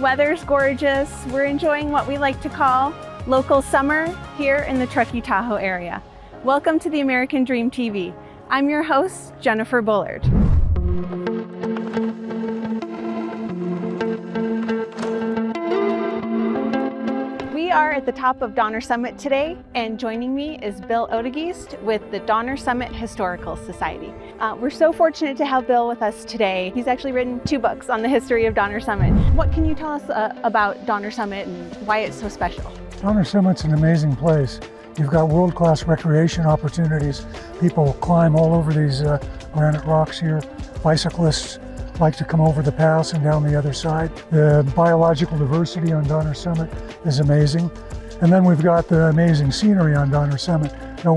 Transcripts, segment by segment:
weather's gorgeous. We're enjoying what we like to call local summer here in the Truckee, Tahoe area. Welcome to the American Dream TV. I'm your host, Jennifer Bullard. We are at the top of Donner Summit today, and joining me is Bill Odegeest with the Donner Summit Historical Society. We're so fortunate to have Bill with us today. He's actually written 2 books on the history of Donner Summit. What can you tell us about Donner Summit and why it's so special? Donner Summit's an amazing place. You've got world-class recreation opportunities. People climb all over these granite rocks here. Bicyclists like to come over the pass and down the other side. The biological diversity on Donner Summit is amazing. And then we've got the amazing scenery on Donner Summit. No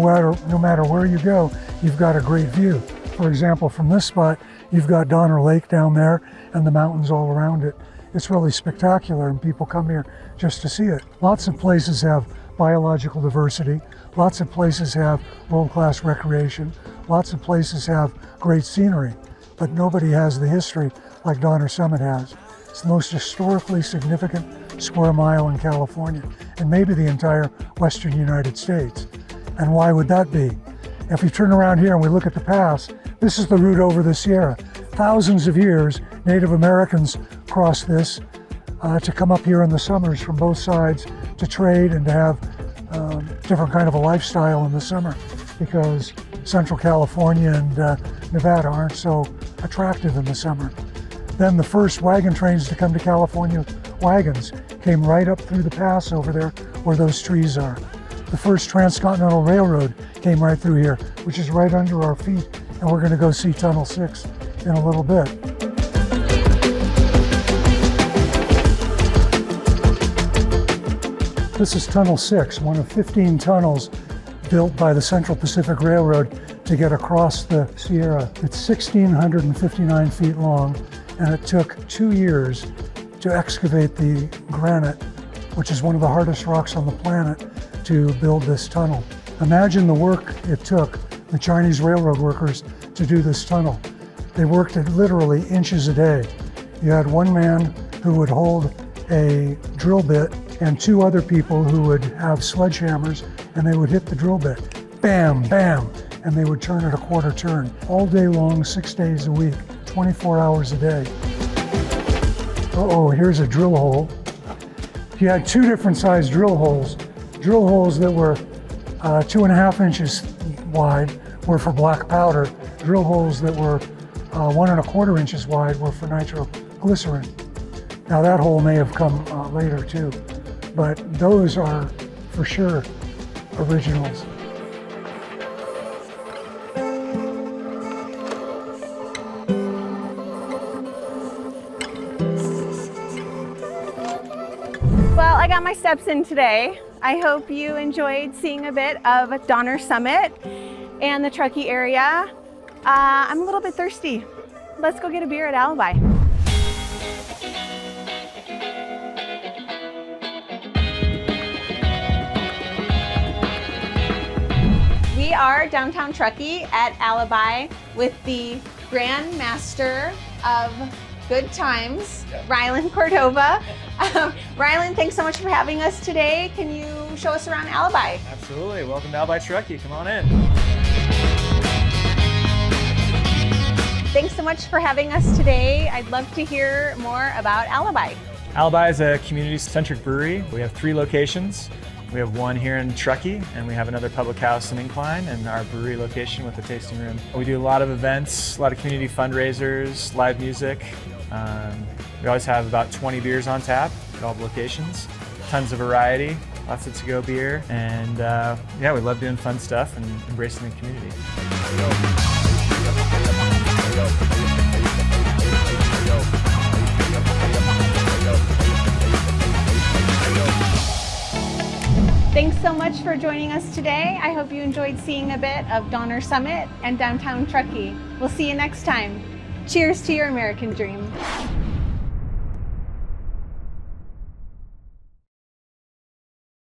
matter where you go, you've got a great view. For example, from this spot, you've got Donner Lake down there and the mountains all around it. It's really spectacular, and people come here just to see it. Lots of places have biological diversity. Lots of places have world-class recreation. Lots of places have great scenery. But nobody has the history like Donner Summit has. It's the most historically significant square mile in California, and maybe the entire western United States. And why would that be? If we turn around here and we look at the pass, this is the route over the Sierra. Thousands of years, Native Americans crossed this to come up here in the summers from both sides to trade and to have different kind of a lifestyle in the summer, because Central California and Nevada aren't so attractive in the summer. Then the first wagon trains to come to California, wagons, came right up through the pass over there where those trees are. The first transcontinental railroad came right through here, which is right under our feet, and we're going to go see Tunnel 6 in a little bit. This is Tunnel 6, one of 15 tunnels built by the Central Pacific Railroad to get across the Sierra. It's 1,659 feet long, and it took 2 years to excavate the granite, which is one of the hardest rocks on the planet, to build this tunnel. Imagine the work it took the Chinese railroad workers to do this tunnel. They worked at literally inches a day. You had one man who would hold a drill bit and 2 other people who would have sledgehammers, and they would hit the drill bit. Bam, bam, and they would turn it a quarter turn. All day long, 6 days a week, 24 hours a day. Uh-oh, here's a drill hole. You had 2 different sized drill holes. Drill holes that were 2.5 inches wide were for black powder. Drill holes that were 1.25 inches wide were for nitroglycerin. Now that hole may have come later too, but those are for sure originals. Well, I got my steps in today. I hope you enjoyed seeing a bit of Donner Summit and the Truckee area. I'm a little bit thirsty. Let's go get a beer at Alibi. We are downtown Truckee at Alibi with the Grand Master of Good Times, Rylan Cordova. Rylan, thanks so much for having us today. Can you show us around Alibi? Absolutely. Welcome to Alibi Truckee. Come on in. Thanks so much for having us today. I'd love to hear more about Alibi. Alibi is a community-centric brewery. We have 3 locations. We have one here in Truckee, and we have another public house in Incline, and our brewery location with a tasting room. We do a lot of events, a lot of community fundraisers, live music. We always have about 20 beers on tap at all the locations. Tons of variety, lots of to-go beer, and yeah, we love doing fun stuff and embracing the community. Thanks so much for joining us today. I hope you enjoyed seeing a bit of Donner Summit and downtown Truckee. We'll see you next time. Cheers to your American dream.